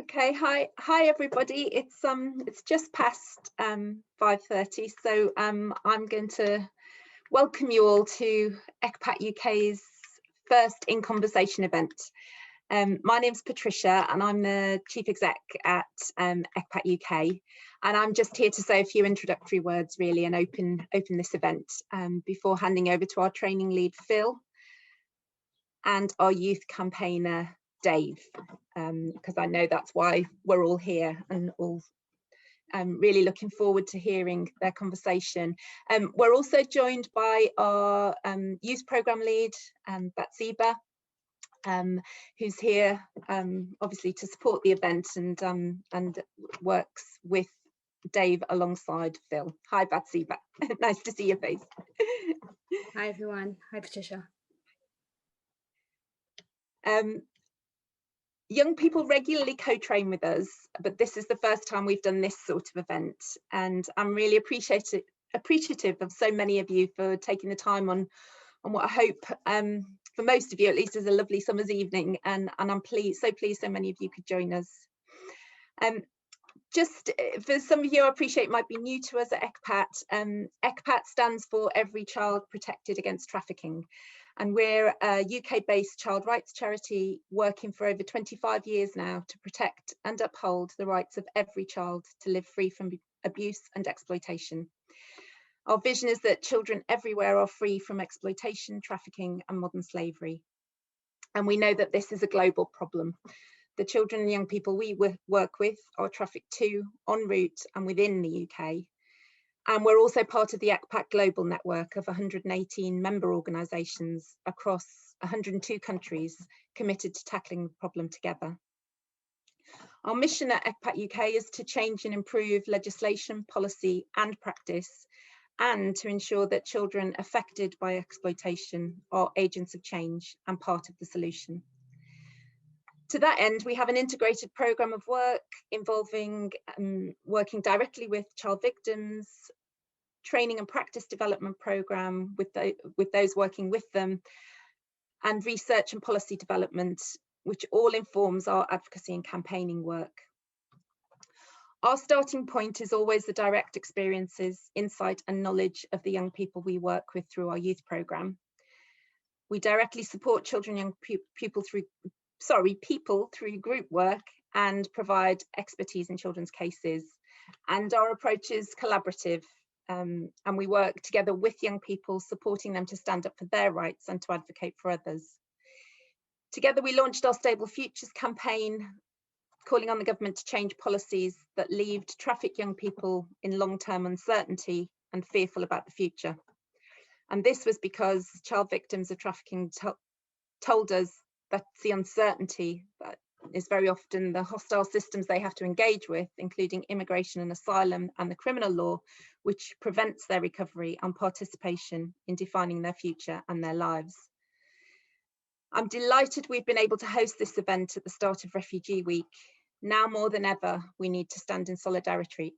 Okay, hi everybody. It's just past 5:30, so I'm going to welcome you all to ECPAT UK's first In Conversation event. My name's Patricia and I'm the Chief Exec at ECPAT UK, and I'm just here to say a few introductory words really and open this event before handing over to our training lead Phil and our youth campaigner Dave, because I know that's why we're all here and all really looking forward to hearing their conversation. We're also joined by our youth programme lead, Batsiba, who's here obviously to support the event and works with Dave alongside Phil. Hi Batsiba, nice to see your face. Hi everyone, hi Patricia. Young people regularly co-train with us, but this is the first time we've done this sort of event, and I'm really appreciative of so many of you for taking the time on what I hope for most of you at least is a lovely summer's evening, and I'm so pleased so many of you could join us. Just for some of you I appreciate might be new to us at ECPAT, ECPAT stands for Every Child Protected Against Trafficking. And we're a UK-based child rights charity working for over 25 years now to protect and uphold the rights of every child to live free from abuse and exploitation. Our vision is that children everywhere are free from exploitation, trafficking and modern slavery. And we know that this is a global problem. The children and young people we work with are trafficked to, en route and within the UK. And we're also part of the ECPAT global network of 118 member organisations across 102 countries committed to tackling the problem together. Our mission at ECPAT UK is to change and improve legislation, policy and practice, and to ensure that children affected by exploitation are agents of change and part of the solution. To that end, we have an integrated programme of work involving working directly with child victims, training and practice development programme with those working with them, and research and policy development, which all informs our advocacy and campaigning work. Our starting point is always the direct experiences, insight and knowledge of the young people we work with through our youth programme. We directly support children and young people through group work and provide expertise in children's cases. And our approach is collaborative, and we work together with young people, supporting them to stand up for their rights and to advocate for others. Together we launched our Stable Futures campaign, calling on the government to change policies that leave trafficked young people in long-term uncertainty and fearful about the future. And this was because child victims of trafficking told us that's the uncertainty that is very often the hostile systems they have to engage with, including immigration and asylum and the criminal law, which prevents their recovery and participation in defining their future and their lives. I'm delighted we've been able to host this event at the start of Refugee Week. Now more than ever, we need to stand in solidarity,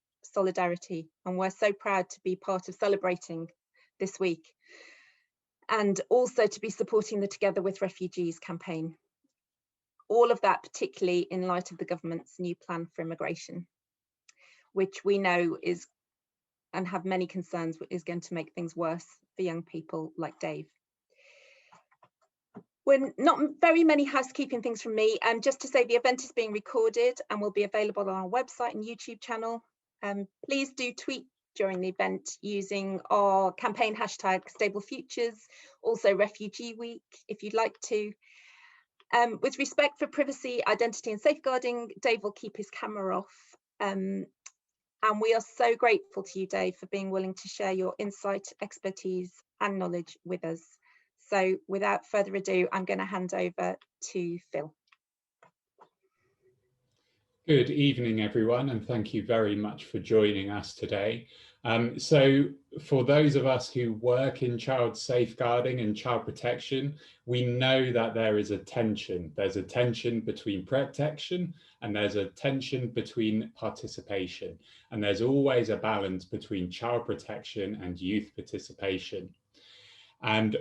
and we're so proud to be part of celebrating this week, and also to be supporting the Together with Refugees campaign. All of that particularly in light of the government's new plan for immigration, which we know is, and have many concerns, is going to make things worse for young people like Dave. Not very many housekeeping things from me, just to say the event is being recorded and will be available on our website and YouTube channel. Please do tweet during the event using our campaign hashtag Stable Futures, also Refugee Week if you'd like to. With respect for privacy, identity and safeguarding, Dave will keep his camera off. And we are so grateful to you, Dave, for being willing to share your insight, expertise and knowledge with us. So without further ado, I'm going to hand over to Phil. Good evening, everyone, and thank you very much for joining us today. So for those of us who work in child safeguarding and child protection, we know that there is a tension. There's a tension between protection and there's a tension between participation. And there's always a balance between child protection and youth participation. And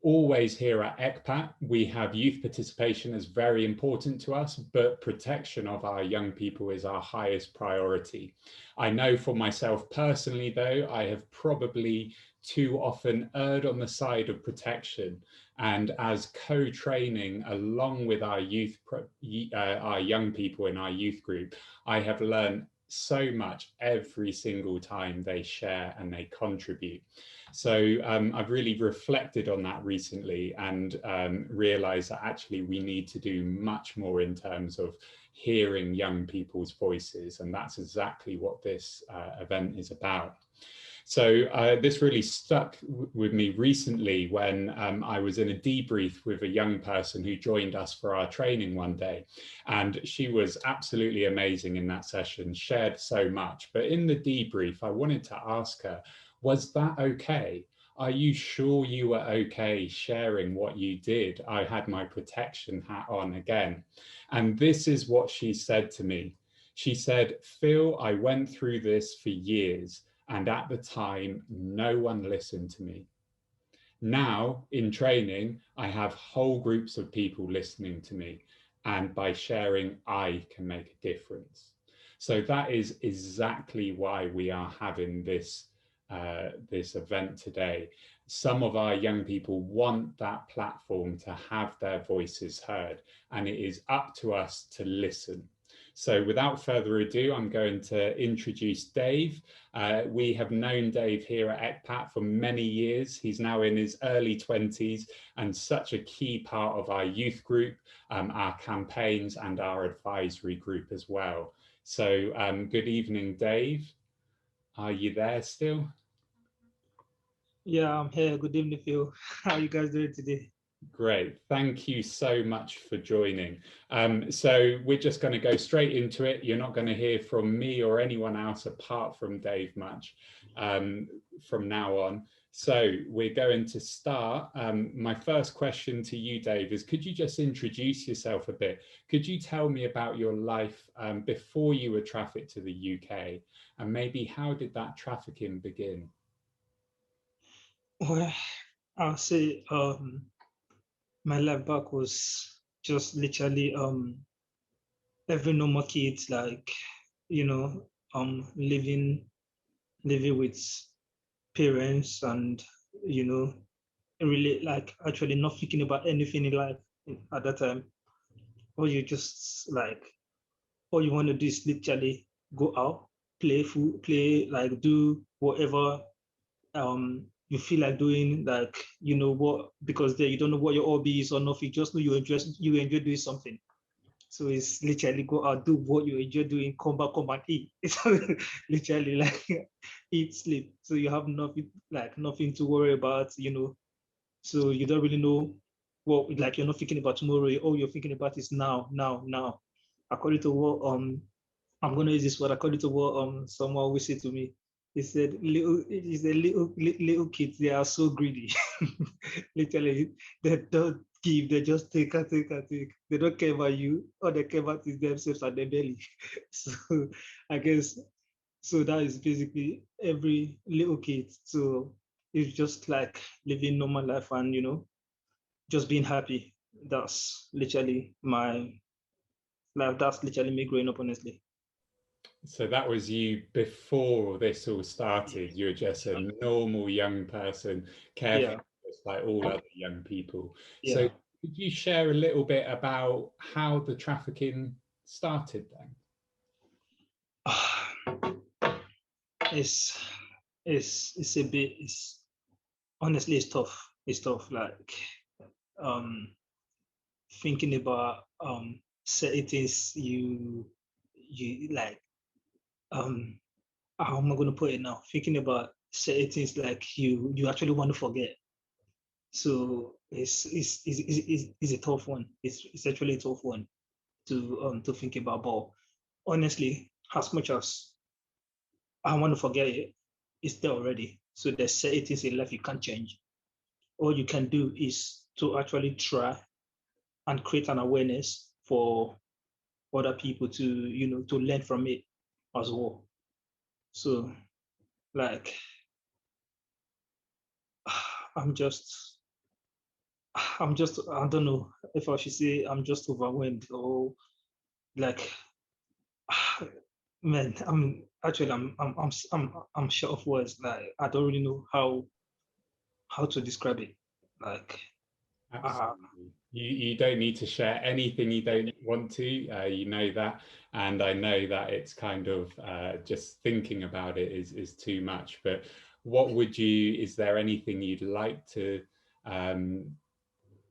always here at ECPAT, we have youth participation as very important to us, but protection of our young people is our highest priority. I know for myself personally, though, I have probably too often erred on the side of protection. And as co-training along with our young people in our youth group, I have learned so much every single time they share and they contribute. So I've really reflected on that recently and realized that actually we need to do much more in terms of hearing young people's voices. And that's exactly what this event is about. So this really stuck with me recently when I was in a debrief with a young person who joined us for our training one day. And she was absolutely amazing in that session, shared so much. But in the debrief, I wanted to ask her, was that okay? Are you sure you were okay sharing what you did? I had my protection hat on again. And this is what she said to me. She said, Phil, I went through this for years. And at the time, no one listened to me. Now, in training, I have whole groups of people listening to me. And by sharing, I can make a difference. So that is exactly why we are having this event today. Some of our young people want that platform to have their voices heard, and it is up to us to listen. So without further ado, I'm going to introduce Dave. We have known Dave here at ECPAT for many years. He's now in his early 20s and such a key part of our youth group, our campaigns and our advisory group as well. So good evening, Dave. Are you there still? Yeah, I'm here. Good evening, Phil. How are you guys doing today? Great. Thank you so much for joining. So we're just going to go straight into it. You're not going to hear from me or anyone else apart from Dave much from now on. So we're going to start. My first question to you, Dave, is could you just introduce yourself a bit? Could you tell me about your life before you were trafficked to the UK? And maybe how did that trafficking begin? Well, I'll say my life back was just literally every normal kid, like, you know, living with parents and, you know, really like actually not thinking about anything in life at that time. Or you just like, all you want to do is literally go out, play, like do whatever you feel like doing, like, you know what, because there you don't know what your hobby is or nothing, just know you enjoy doing something. So it's literally go out, do what you enjoy doing, come back, come and eat. It's literally like eat, sleep. So you have nothing to worry about, you know. So you don't really know what, like, you're not thinking about tomorrow. All you're thinking about is now. According to what I'm gonna use this word according to what someone always say to me. He said, little kids, they are so greedy. Literally, they don't give, they just take and take and take. They don't care about you, all they care about is themselves and their belly. So I guess, so that is basically every little kid. So it's just like living normal life and, you know, just being happy. That's literally my life. That's literally me growing up, honestly. So that was you before this all started. You were just a normal young person, careful, just like all other young people. So Yeah. could you share a little bit about how the trafficking started then? It's a bit, it's honestly, it's tough. It's tough. Like thinking about certain things you like, how am I gonna put it now? Thinking about certain things like you actually want to forget. So it's a tough one. It's actually a tough one to think about. But honestly, as much as I want to forget it, it's there already. So there's certain things in life you can't change. All you can do is to actually try and create an awareness for other people to, you know, to learn from it as well. So like I'm just I'm just, I don't know if I should say I'm just overwhelmed or like, man, I'm short of words. Like, I don't really know how to describe it. Like, Absolutely. You don't need to share anything you don't want to, you know that. And I know that it's kind of just thinking about it is too much. But what would you, is there anything you'd like to,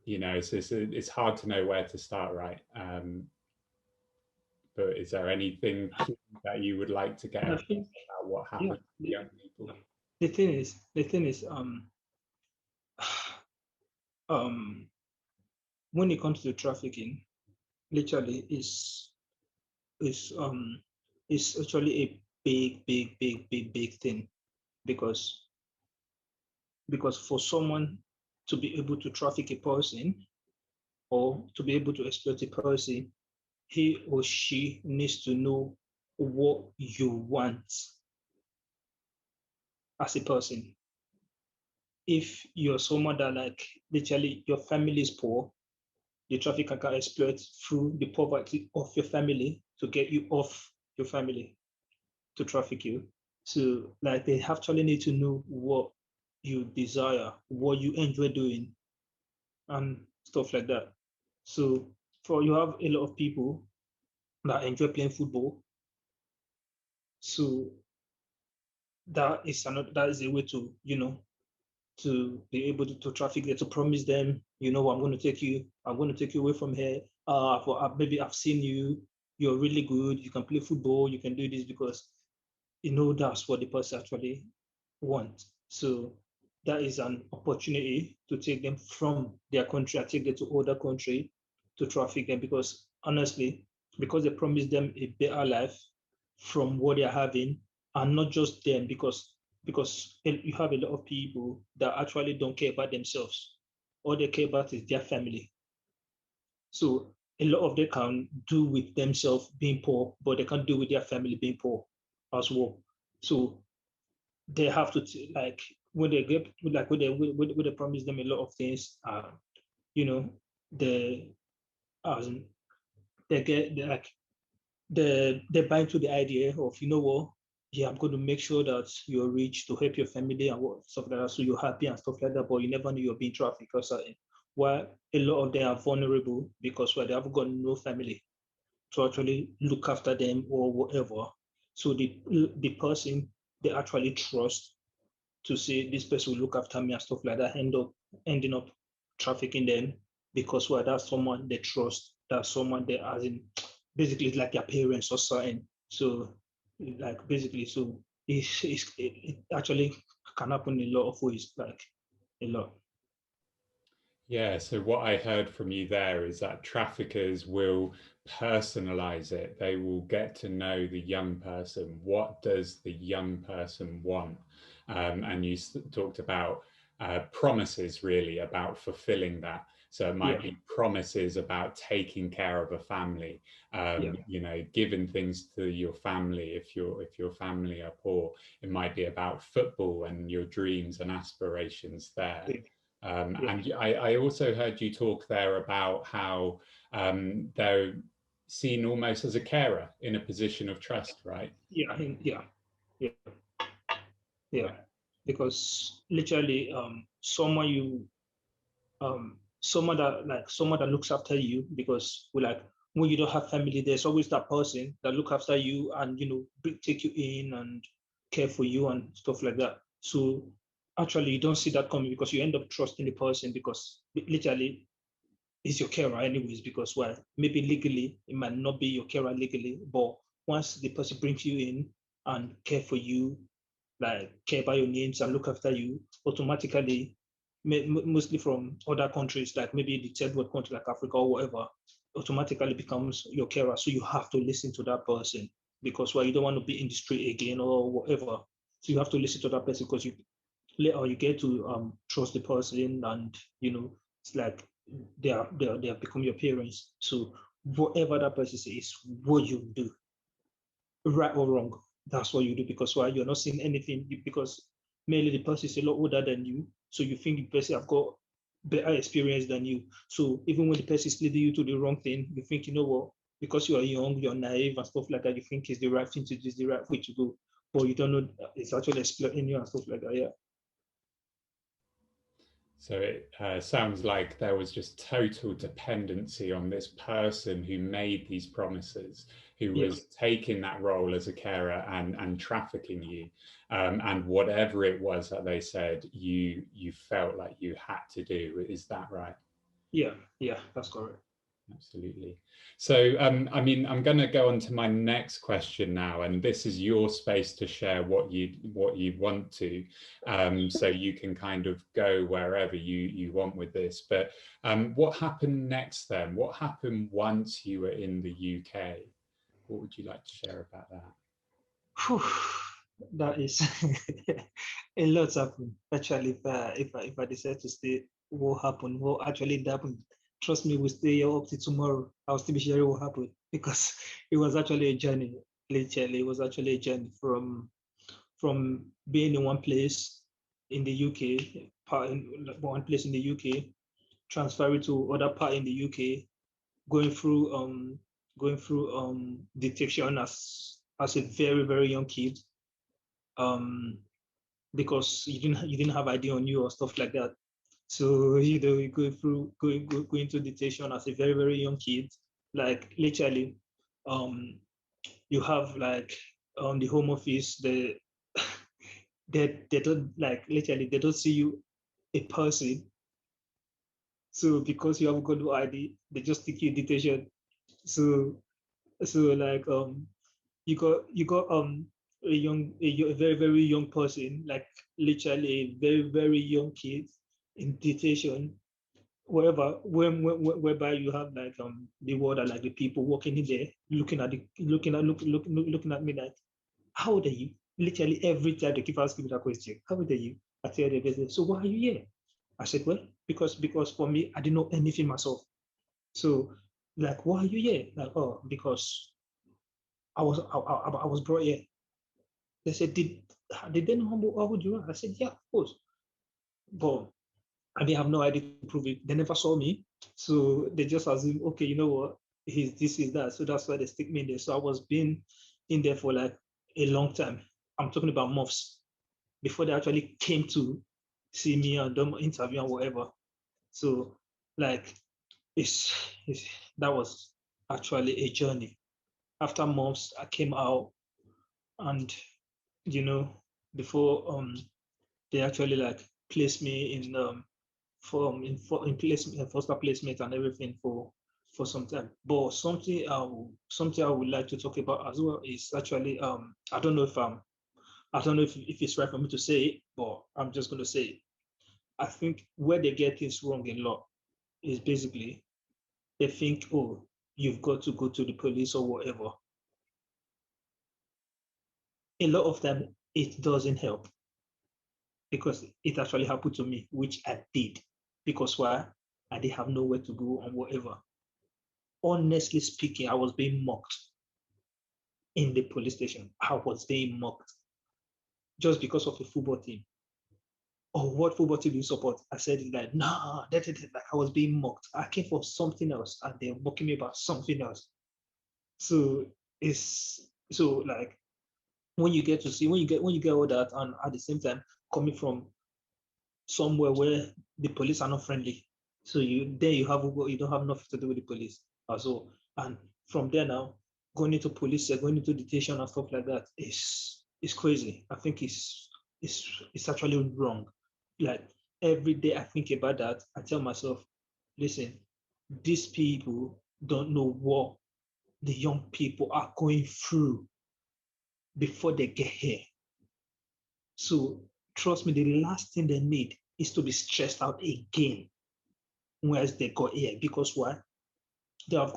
you know, it's hard to know where to start, right? But is there anything that you would like to get I across think, about what yeah, happens to young people? the thing is, um, when it comes to trafficking, literally is is actually a big thing because for someone to be able to traffic a person or to be able to exploit a person, he or she needs to know what you want as a person. If you're someone that like literally your family is poor, the trafficker can exploit through the poverty of your family to get you off your family to traffic you. So like they actually need to know what you desire, what you enjoy doing, and stuff like that. So for you have a lot of people that enjoy playing football. So that is a way to, to be able to traffic them, to promise them, I'm going to take you away from here. Maybe I've seen you, you're really good, you can play football, you can do this because that's what the person actually wants. So that is an opportunity to take them from their country and take them to other country to traffic them because honestly, because they promise them a better life from what they're having, and not just them, because you have a lot of people that actually don't care about themselves. All they care about is their family. So a lot of them can do with themselves being poor, but they can't do with their family being poor as well. So they have to like when they get like when they promise them a lot of things, you know, they um they like they buy into the idea of what, yeah, I'm going to make sure that you're rich to help your family and what stuff like that, so you're happy and stuff like that. But you never know you're being trafficked or something. While a lot of them are vulnerable because they haven't got no family to actually look after them or whatever. So the person they actually trust to say this person will look after me and stuff like that ending up trafficking them because that's someone they trust, that's someone they as in basically it's like their parents or something. So like basically so it actually can happen in a lot of ways, like a lot. Yeah, so what I heard from you there is that traffickers will personalize it. They will get to know the young person. What does the young person want? And you talked about promises, really, about fulfilling that. So it Yeah, might be promises about taking care of a family, yeah, giving things to your family if your family are poor. It might be about football and your dreams and aspirations there. yeah, yeah, And I also heard you talk there about how they're seen almost as a carer in a position of trust, right? yeah, yeah, yeah. Because literally someone that looks after you, because we like when you don't have family, there's always that person that look after you and take you in and care for you and stuff like that. So actually you don't see that coming because you end up trusting the person because literally it's your carer anyways, because maybe legally it might not be your carer legally, but once the person brings you in and care for you, like care about your needs and look after you, automatically, mostly from other countries, like maybe the third world country like Africa or whatever, automatically becomes your carer. So you have to listen to that person because you don't want to be in the street again or whatever. So you have to listen to that person because you get to trust the person, and it's like they are become your parents. So whatever that person says, what you do, right or wrong, that's what you do because you're not seeing anything because mainly the person is a lot older than you, so you think the person have got better experience than you. So even when the person is leading you to the wrong thing, you think, you know what, because you are young, you're naive and stuff like that, you think it's the right thing to do, it's the right way to go, but you don't know it's actually exploiting you and stuff like that. Yeah. So it sounds like there was just total dependency on this person who made these promises, who was taking that role as a carer and trafficking you. And whatever it was that they said, you felt like you had to do. Is that right? Yeah, that's correct. Absolutely. So, I mean, I'm going to go on to my next question now, and this is your space to share what you want to. So you can kind of go wherever you want with this. But what happened next then? What happened once you were in the UK? What would you like to share about that? Whew, that is a lot happened. Actually, if I decide to stay, what happened? What actually happened? Trust me, we'll stay here up to tomorrow. I'll still be sharing what happened because it was actually a journey. Literally, it was actually a journey from being in one place in the UK, one place in the UK, transferring to other part in the UK, going through detection as a very, very young kid, because you didn't have ID on you or stuff like that. So you know, you going to detention as a very, very young kid, like literally, you have like the home office, they don't, like literally they don't see you a person. So because you haven't got no ID, they just stick you in detention. So like you got a very, very young person, like literally a very, very young kid in detention, whereby you have like the world, like the people working in there looking at me like, how old are you? Literally every time they keep asking me that question, how old are you? I tell them, so why are you here? I said, well, because for me, I didn't know anything myself. So like, why are you here? Like, oh, because I was brought here. They said, did they know how old you are? I said, yeah, of course. But I didn't have no idea to prove it. They never saw me. So they just assumed, okay, you know what? He's this, is that. So that's why they stick me in there. So I was being in there for like a long time. I'm talking about months before they actually came to see me and do my interview and whatever. So like it's that was actually a journey. After months, I came out, and you know, before they actually like placed me in foster placement and everything for some time. But something I would like to talk about as well is actually I don't know if it's right for me to say it, but I'm just going to say it. I think where they get things wrong in law is basically they think, oh, you've got to go to the police or whatever. A lot of them it doesn't help, because it actually happened to me, which I did. Because why? I didn't have nowhere to go and whatever. Honestly speaking, I was being mocked in the police station. I was being mocked just because of a football team. Oh, what football team do you support? I said it like, nah, like I was being mocked. I came for something else and they're mocking me about something else. So it's so like when you get to see when you get all that, and at the same time coming from somewhere where the police are not friendly. So you don't have nothing to do with the police as well. And from there now, going into police, going into detention and stuff like that is crazy. I think it's actually wrong. Like every day I think about that, I tell myself, listen, these people don't know what the young people are going through before they get here. So trust me, the last thing they need is to be stressed out again once they got here. Because why? They have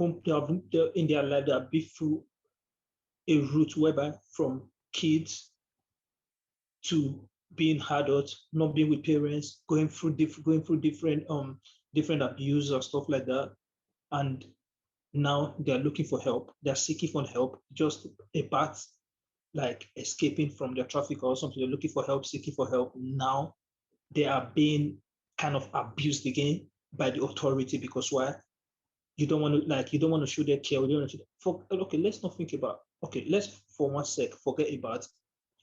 in their life, they have been through a route whereby from kids to being adults, not being with parents, going through different abuse or stuff like that. And now they're looking for help. They're seeking for help, just about like escaping from their traffic or something. They're looking for help, seeking for help. Now they are being kind of abused again by the authority, because why? You don't want to show their care. You don't want to okay, let's not think about, okay, let's for one sec forget about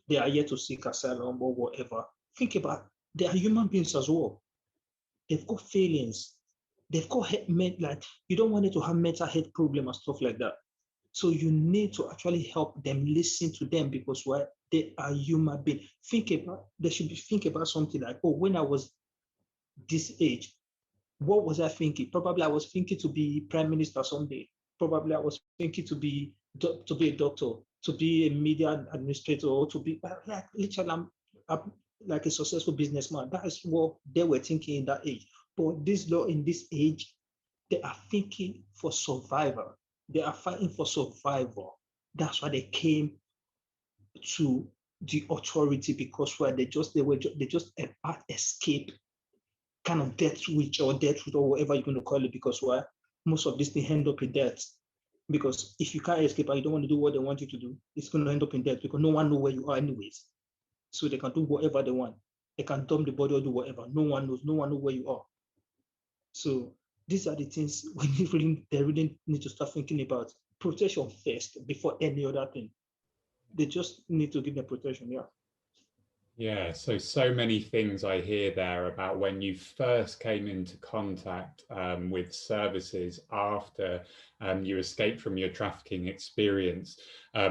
they are here to seek asylum or whatever. Think about they are human beings as well. They've got feelings. They've got like you don't want it to have mental health problem and stuff like that. So you need to actually help them, listen to them, because why? They are human beings. They should be think about something like, oh, when I was this age, what was I thinking? Probably I was thinking to be prime minister someday. Probably I was thinking to be a doctor, to be a media administrator, or to be like literally I'm like a successful businessman. That is what they were thinking in that age. But this law in this age, they are thinking for survival. They are fighting for survival. That's why they came to the authority, because where they just escape kind of death wish or whatever you're going to call it, because why? Most of these things end up in death. Because if you can't escape and you don't want to do what they want you to do, it's going to end up in death, because no one knows where you are anyways. So they can do whatever they want. They can dump the body or do whatever. No one knows where you are. So these are the things they really need to start thinking about. Protection first before any other thing. They just need to give them protection, yeah. Yeah, so many things I hear there about when you first came into contact with services after you escaped from your trafficking experience.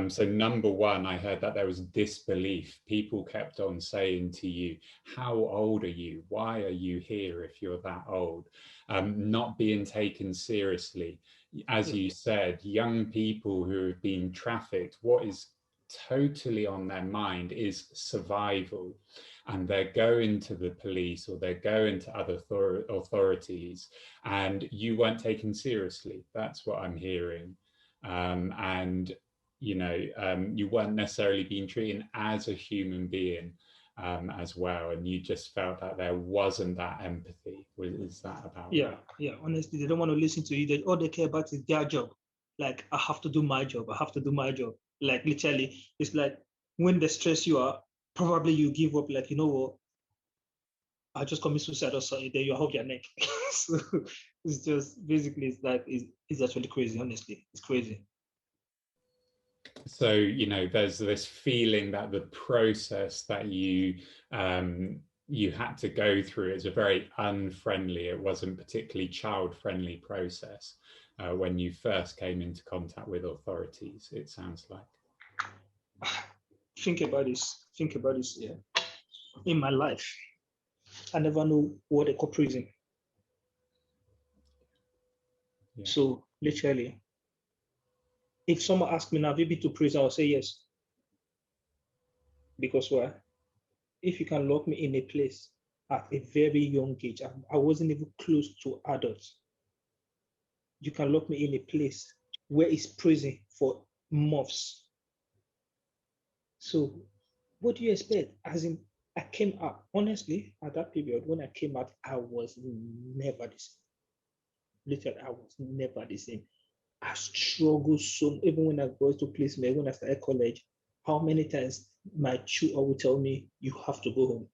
So number one, I heard that there was disbelief. People kept on saying to you, how old are you? Why are you here if you're that old? Not being taken seriously. As you said, young people who have been trafficked, what is totally on their mind is survival, and they're going to the police or they're going to other authorities, and you weren't taken seriously. That's what I'm hearing. And you weren't necessarily being treated as a human being as well, and you just felt that there wasn't that empathy. Is that about yeah right? Yeah, honestly, they don't want to listen to you. All they care about is their job. Like, I have to do my job. Like, literally, it's like when they stress you out, probably you give up, like, you know what, I just commit suicide or something, then you hold your neck. So it's just basically, it's like it's actually crazy. Honestly, it's crazy. So there's this feeling that the process that you had to go through is a very unfriendly, it wasn't particularly child-friendly process when you first came into contact with authorities, it sounds like. Think about this. Yeah. In my life, I never know what they call prison. Yeah. So literally, if someone asks me now, have you been to prison? I'll say yes. Because why? If you can lock me in a place at a very young age, I wasn't even close to adults. You can lock me in a place where it's prison for months. So what do you expect? As in, I came out, honestly, at that period, when I came out, I was never the same. Literally, I was never the same. I struggled so, even when I got to placement, when I started college, how many times my tutor would tell me, you have to go home.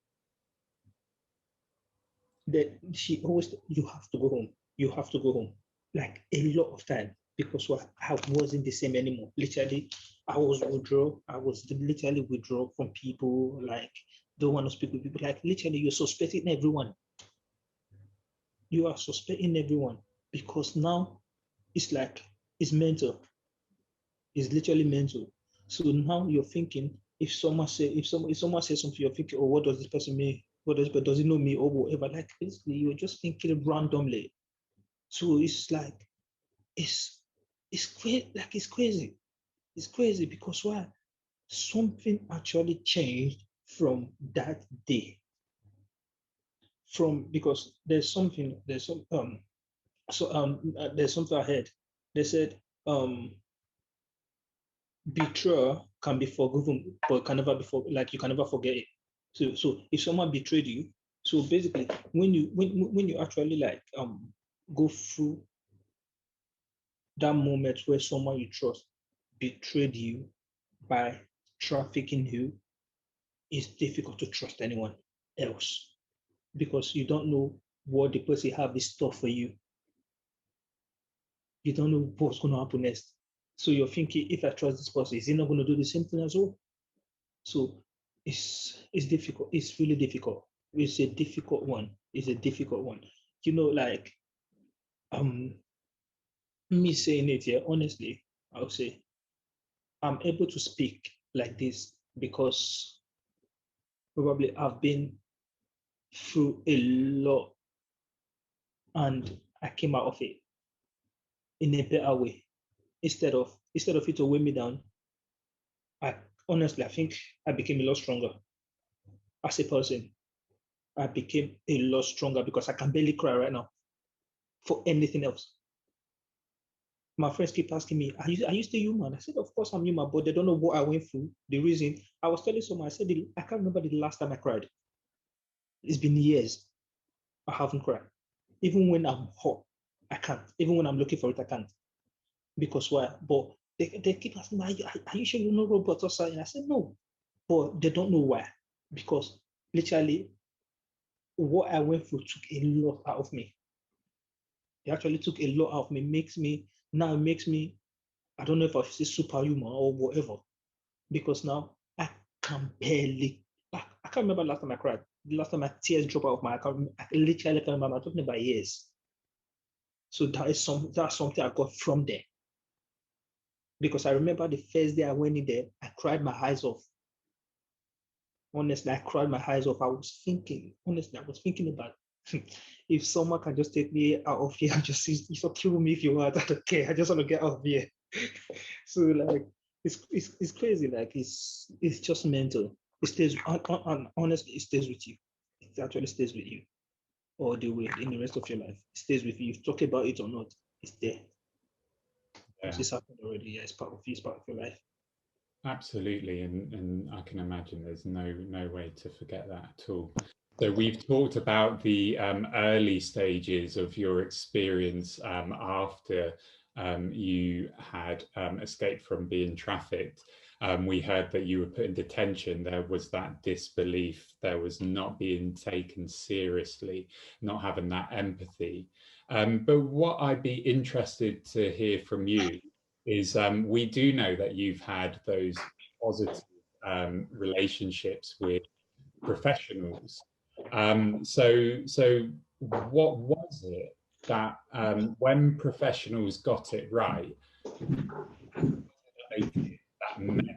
That she always, you have to go home, like a lot of time, because I wasn't the same anymore. Literally, I was literally withdraw from people, like don't want to speak with people, like literally you're suspecting everyone. You are suspecting everyone, because now it's like, it's mental. It's literally mental. So now you're thinking, if someone says something, you're thinking, oh, what does this person mean? Does he know me or whatever? Like basically, you're just thinking randomly. So it's like, it's crazy. Like it's crazy. It's crazy because why? Something actually changed from that day. Because there's something I heard. They said betrayal can be forgiven, but can never be like you can never forget it. So if someone betrayed you, so basically when you actually like go through that moment where someone you trust betrayed you by trafficking you, it's difficult to trust anyone else. because you don't know what the person have in store for you. You don't know what's going to happen next. So you're thinking, if I trust this person, is he not going to do the same thing as well? So it's difficult. It's really difficult. It's a difficult one. It's a difficult one. You know, like me saying it here, honestly, I'll say I'm able to speak like this because probably I've been through a lot and I came out of it in a better way. Instead of it to weigh me down, I think I became a lot stronger as a person. I became a lot stronger because I can barely cry right now for anything else. My friends keep asking me, are you still human? I said, of course I'm human, but they don't know what I went through. The reason I was telling someone, I said, I can't remember the last time I cried. It's been years. I haven't cried. Even when I'm hot, I can't. Even when I'm looking for it, I can't. Because why? But they keep asking me, are you sure you know robots or something? I said, no. But they don't know why. Because literally, what I went through took a lot out of me. It actually took a lot out of me. Now it makes me, I don't know if I should say superhuman or whatever. Because now I can barely, I can't remember last time I cried. The last time my tears dropped out of my, I literally can't remember. I'm talking about years. So that's something I got from there. Because I remember the first day I went in there, I cried my eyes off. Honestly, I cried my eyes off. I was thinking about if someone can just take me out of here, you can kill me if you want. I don't care. I just want to get out of here. So like it's crazy. Like it's just mental. It stays honestly, it stays with you. It actually stays with you all the way in the rest of your life. It stays with you. You talk about it or not, it's there. Yeah. It's happened already. Yeah, it's part of you, it's part of your life. Absolutely, and I can imagine there's no way to forget that at all. So we've talked about the early stages of your experience after you had escaped from being trafficked. We heard that you were put in detention. There was that disbelief. There was not being taken seriously, not having that empathy. But what I'd be interested to hear from you is we do know that you've had those positive relationships with professionals. So what was it that when professionals got it right, they did, that meant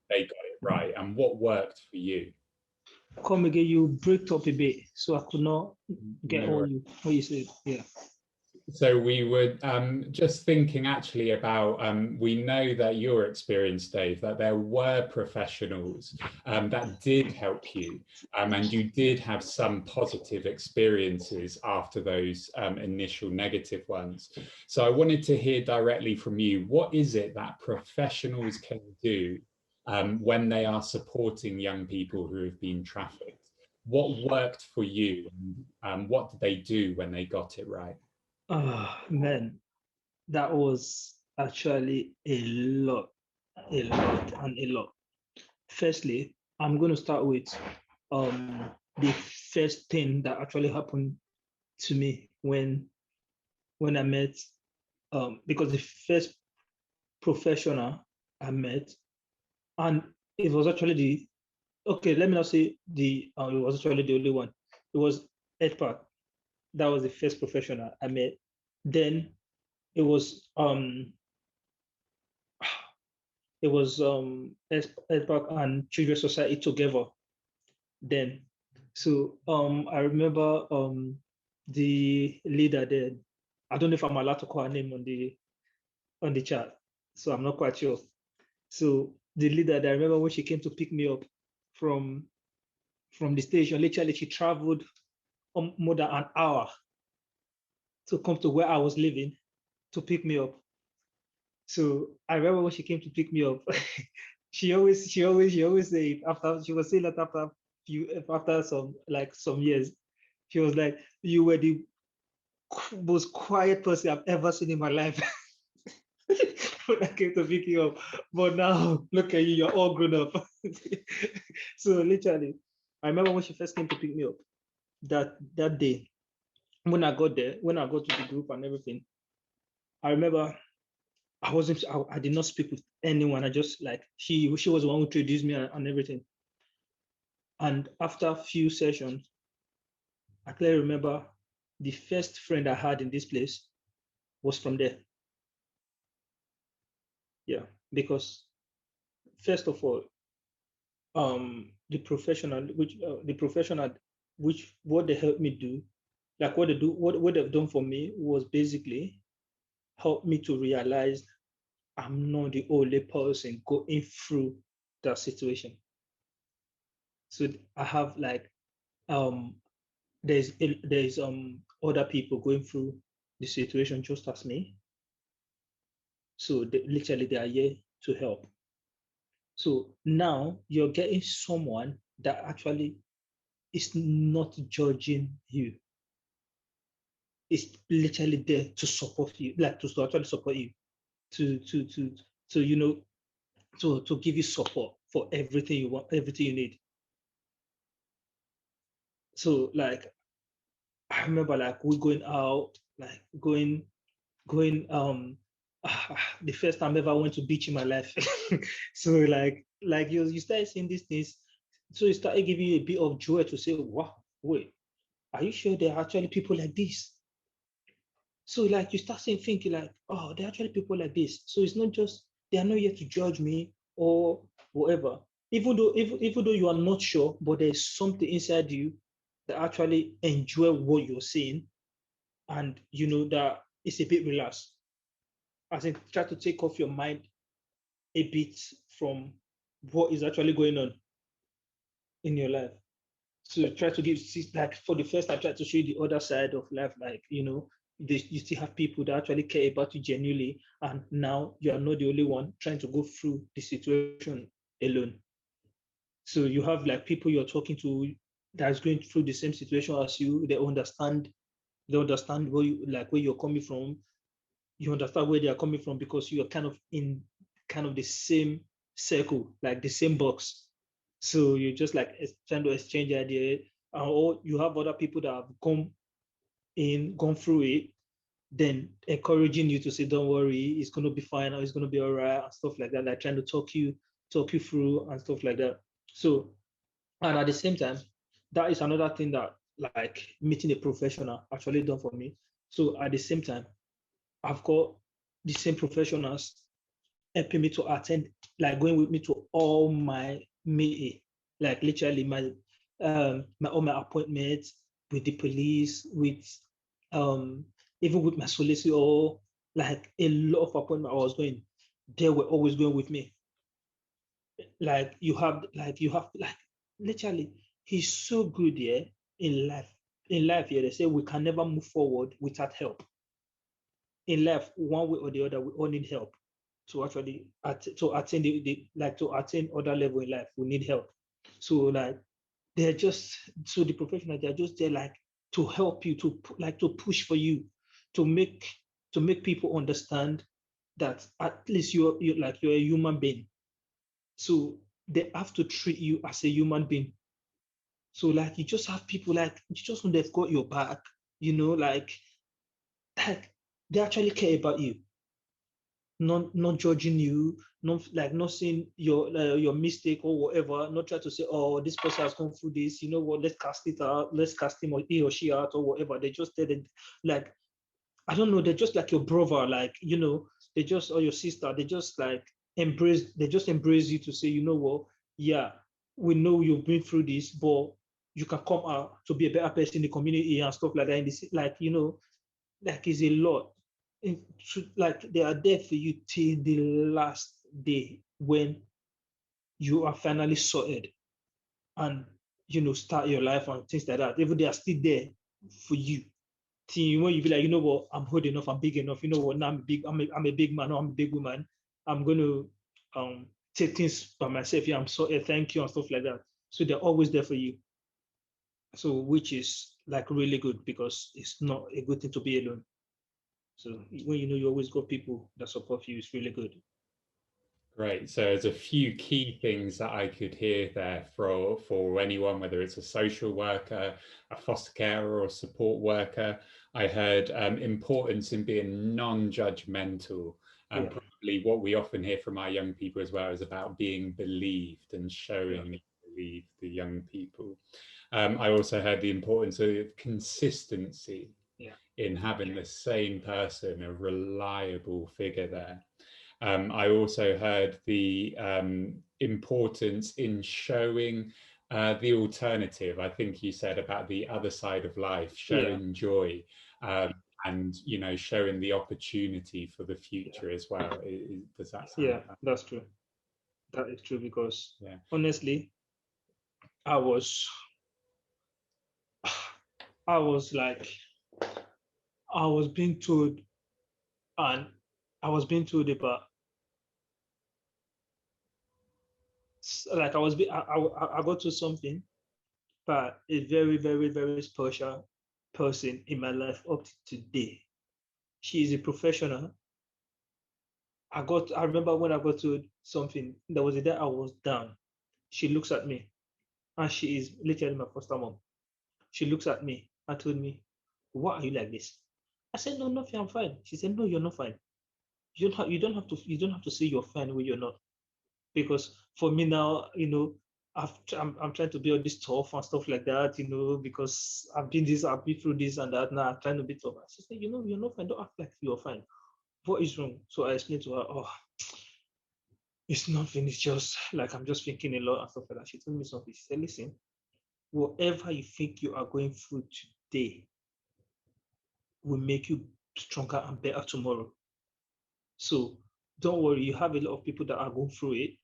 they got it right, and what worked for you? Come again, you break up a bit, so I could not get No, what you said. Yeah. so we were just thinking actually about, we know that your experience, Dave, that there were professionals that did help you, and you did have some positive experiences after those initial negative ones. So I wanted to hear directly from you, what is it that professionals can do when they are supporting young people who have been trafficked? What worked for you, and what did they do when they got it right? Oh man, that was actually a lot. Firstly, I'm going to start with the first thing that actually happened to me when I met because the first professional I met, and it was actually let me not say it was actually the only one. It was ECPAT. That was the first professional I met. Then it was ECPAT and Children's Society together. Then, so I remember the leader there. I don't know if I'm allowed to call her name on the chat, so I'm not quite sure. So the leader there, I remember when she came to pick me up from the station, literally she traveled more than an hour to come to where I was living to pick me up. So I remember when she came to pick me up, she always say after she was saying that after some years, she was like, you were the most quiet person I've ever seen in my life. When I came to pick you up, but now look at you, you're all grown up. So literally, I remember when she first came to pick me up, that day, when I got there, when I got to the group and everything, I remember I did not speak with anyone. I just like, she was the one who introduced me and everything. And after a few sessions, I clearly remember the first friend I had in this place was from there. Yeah, because first of all, the professional, which what they helped me do, like what they've done for me was basically help me to realize I'm not the only person going through that situation. So I have like there's other people going through the situation just as me. So literally they are here to help. So now you're getting someone that actually is not judging you. It's literally there to support you, like to actually support you, to you know, to give you support for everything you want, everything you need. So like I remember like we going out, like going the first time ever I went to beach in my life. So like you start seeing these things, so it started giving you a bit of joy to say, wow, wait, are you sure there are actually people like this? So like you start saying, thinking like, oh, there are actually people like this. So it's not just they are not here to judge me or whatever. Even though you are not sure, but there's something inside you that actually enjoy what you're seeing, and you know that it's a bit relaxed. As in try to take off your mind a bit from what is actually going on in your life. So try to give, like for the first, I try to show you the other side of life, like, you know, you still have people that actually care about you genuinely, and now you are not the only one trying to go through the situation alone. So you have like people you're talking to that's going through the same situation as you. They understand where you like where you're coming from. You understand where they are coming from because you are kind of in kind of the same circle, like the same box. So you're just like trying to exchange ideas, or you have other people that have gone through it, then encouraging you to say, "Don't worry, it's going to be fine, or it's going to be all right," and stuff like that. Like trying to talk you through and stuff like that. So, and at the same time, that is another thing that like meeting a professional actually done for me. So at the same time, I've got the same professionals helping me to attend, like going with me to all my meeting, like literally my all my appointments with the police, with even with my solicitor, like a lot of appointments I was going, they were always going with me. Like you have like literally, he's so good here in life. In life, here they say we can never move forward without help. In life, one way or the other, we all need help to actually to attain to attain other level in life. We need help. So like they're just so the professionals, they're just there like to help you, to push for you, to make people understand that at least you're a human being. So they have to treat you as a human being. So like you just have people like you just know they've got your back, you know, like they actually care about you, not judging you, not seeing your mistake or whatever, not try to say, oh, this person has gone through this, you know what, let's cast it out, let's cast him or he or she out or whatever. They just did it, like, I don't know, they're just like your brother, like, you know, they just, or your sister, they just embrace you to say, you know what, yeah, we know you've been through this, but you can come out to be a better person in the community and stuff like that. And this, like, you know, like it's a lot. Like they are there for you till the last day when you are finally sorted and you know start your life and things like that. Even they are still there for you. Till when you be like, you know what, I'm good enough, I'm big enough. You know what, now I'm a big man, or I'm a big woman. I'm gonna take things by myself. Yeah, I'm sorted. Thank you and stuff like that. So they're always there for you. So which is like really good because it's not a good thing to be alone. So when you know you always got people that support you, it's really good. Great. So there's a few key things that I could hear there for anyone, whether it's a social worker, a foster carer, or a support worker. I heard importance in being non-judgmental. And probably what we often hear from our young people as well is about being believed and showing that you believe the young people. I also heard the importance of consistency in having the same person, a reliable figure there. I also heard the importance in showing the alternative. I think you said about the other side of life, showing joy, and showing the opportunity for the future as well. Does that sound? Yeah, that's true. That is true, because honestly, I was being told, and I was being told about, like, I got to something, but a very, very, very special person in my life up to today. She is a professional. I remember when I got to something, there was a day I was down. She looks at me, and she is literally my foster mom. She looks at me and told me, "Why are you like this?" I said, "No, nothing, I'm fine." She said, "No, you're not fine. You don't have to say you're fine when you're not." Because for me now, I'm trying to be all this tough and stuff like that, because I've been through this and that. Now I'm trying to be tough. She said, "You're not fine. Don't act like you're fine. What is wrong?" So I explained to her, "Oh, it's nothing. It's just like I'm just thinking a lot and stuff like that." She told me something. She said, "Listen, whatever you think you are going through today will make you stronger and better tomorrow. So don't worry. You have a lot of people that are going through it,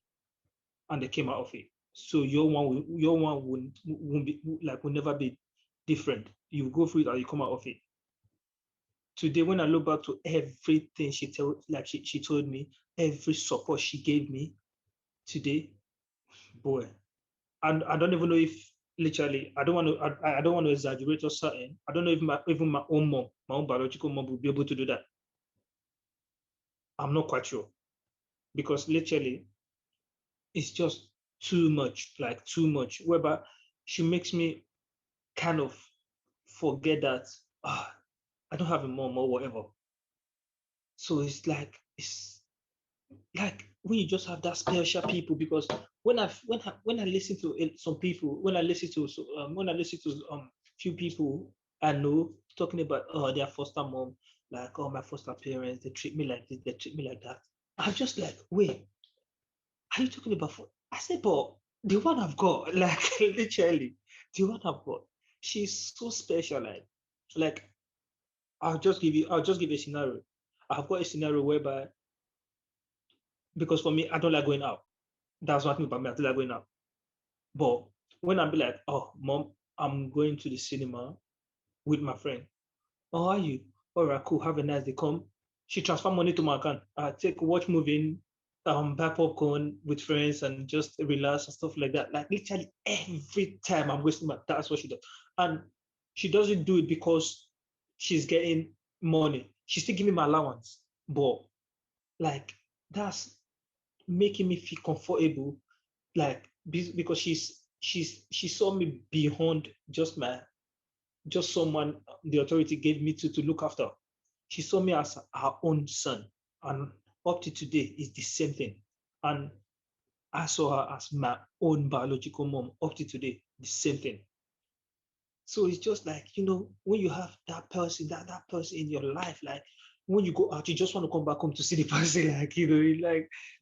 and they came out of it. So your one will never be different. You go through it and you come out of it." Today, when I look back to everything she told me, every support she gave me today, boy, and I don't even know if, literally, I don't want to exaggerate or something. I don't know if even my own mom, my own biological mom, will be able to do that. I'm not quite sure, because literally, it's just too much, like too much. Whereby she makes me kind of forget that I don't have a mom or whatever. So it's like when you just have that special people. Because when I listen to some people, when I listen to few people I know talking about, their foster mom, like, "Oh, my foster parents, they treat me like this, they treat me like that." I'm just like, "Wait, are you talking about?" I said, "But the one I've got," like, literally, the one I've got, she's so special. Like I'll just give you a scenario. I've got a scenario whereby, because for me, I don't like going out. That's one thing about me. I don't like going out. But when I be like, "Oh, mom, I'm going to the cinema with my friend." "Oh, are you? All right, cool. Have a nice day." Come. She transfer money to my account. I watch movie, buy popcorn with friends and just relax and stuff like that. Like, literally every time I'm wasting my, that's what she does. And she doesn't do it because she's getting money. She's still giving me my allowance. But, like, that's making me feel comfortable, like, because she saw me beyond just someone the authority gave me to look after. She saw me as her own son, and up to today is the same thing. And I saw her as my own biological mom up to today, the same thing. So it's just like, when you have that person, that person in your life, like, when you go out, you just want to come back home to see the person,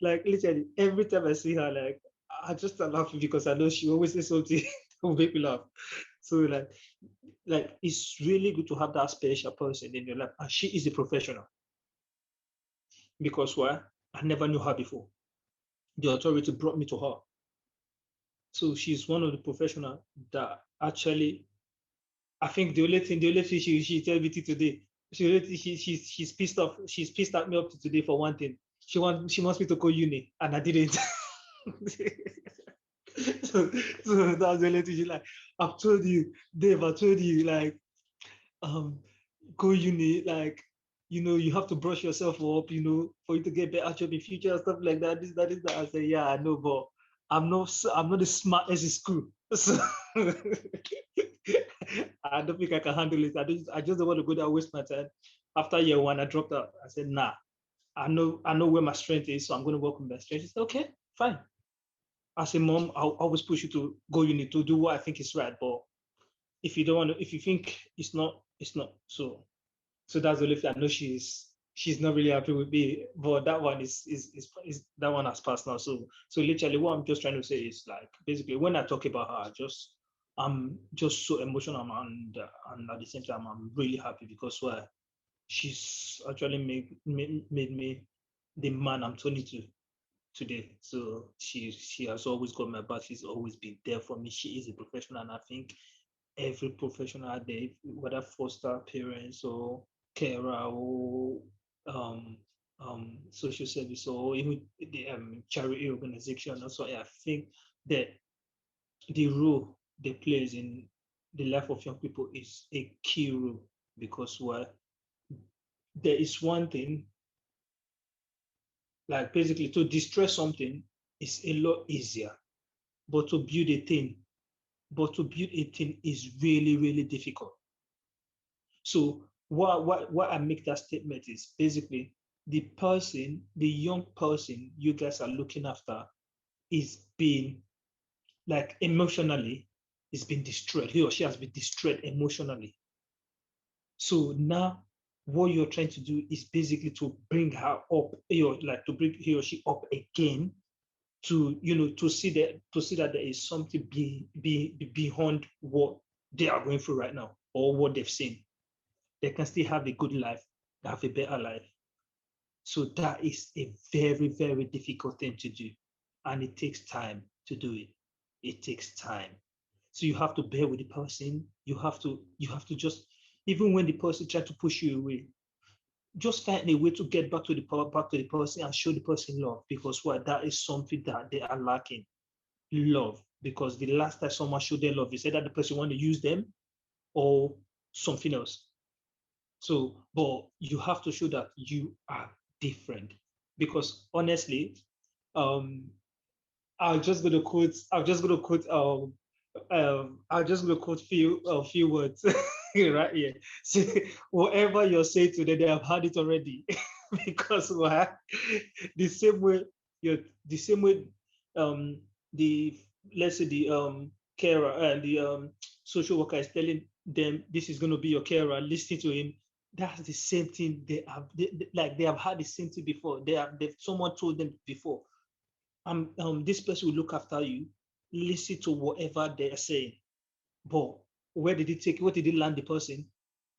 like literally every time I see her, like, I just start laughing, because I know she always says something that will make me laugh. So like it's really good to have that special person in your life, and she is a professional. Because why? I never knew her before. The authority brought me to her. So she's one of the professionals that actually, I think the only thing she tells me today, she's pissed off. She's pissed at me up to today for one thing. She wants me to go uni, and I didn't. so that's the only thing. She's like, "I've told you, Dave. I told you, like, go uni, like, you have to brush yourself up, for you to get better job in future and stuff like that. This, that, is that. I say, yeah, I know, but I'm not the smartest in school. So I don't think I can handle it. I just don't want to go there and waste my time. After year one, I dropped out. I said, nah, I know where my strength is, so I'm going to work on my strength. She said, okay, fine. As a mom, I'll always push you to go uni to do what I think is right. But if you don't want to, if you think it's not, it's not. So that's the only thing I know she's not really happy with me. But that one is that one has passed now. So literally what I'm just trying to say is, like, basically when I talk about her, I'm just so emotional, and at the same time I'm really happy because she's actually made me the man I'm turning to today. So she has always got my back. She's always been there for me. She is a professional, and I think every professional out there, whether foster parents or carer or social service or even the charity organization, also I think that the role they plays in the life of young people is a key role, because there is one thing, like, basically to destroy something is a lot easier, but to build a thing is really, really difficult. So what I make that statement is basically the young person you guys are looking after is being, like, emotionally, is being destroyed. He or she has been destroyed emotionally. So now what you're trying to do is basically to bring her up, to bring he or she up again, to to see that there is something beyond what they are going through right now or what they've seen. They can still have a good life, have a better life. So that is a very, very difficult thing to do. And it takes time to do it. It takes time. So you have to bear with the person. You have to just, even when the person tries to push you away, just find a way to get back to the person and show the person love, because that is something that they are lacking. Love. Because the last time someone showed their love is either the person want to use them or something else. So, but you have to show that you are different, because honestly, I'm just gonna quote a few words right here. So whatever you're saying today, they have had it already. Because the same way um the let's say the carer and the social worker is telling them this is going to be your carer, listening to him. That's the same thing they have had the same thing before. Someone told them before, this person will look after you, listen to whatever they're saying. But what did it land the person?